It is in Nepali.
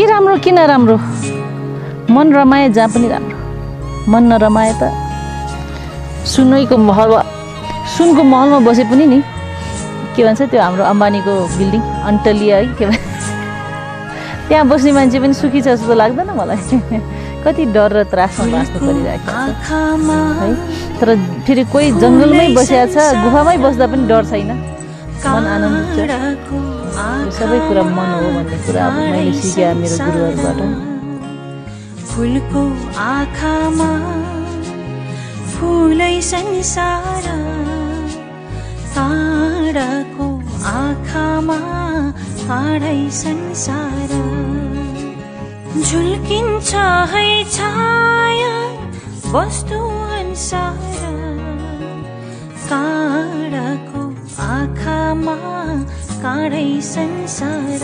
के राम्रो किन राम्रो मन रमाए जहाँ पनि राम्रो मन नरमाए त सुनको महलमा बसे पनि नि के भन्छ त्यो हाम्रो अम्बानीको बिल्डिङ अन्टलिया है के भन्छ त्यहाँ बस्ने मान्छे पनि सुखी छ जस्तो लाग्दैन मलाई कति डर र त्रासमा बाँच्नु परिरहेको छ है तर फेरि कोही जङ्गलमै बसेको छ गुफामै बस्दा पनि डर छैन मन आनन्दित छ यो सबै कुरा मन हो भन्ने कुरा अब मैले सिकेँ मेरो गुरुहरूबाट फुलको आँखामा फुलै संसार काँडाको आँखामा काँडै संसार झुल्किन्छ है छाया वस्तु अनुसार काँडाको आँखामा काँडै संसार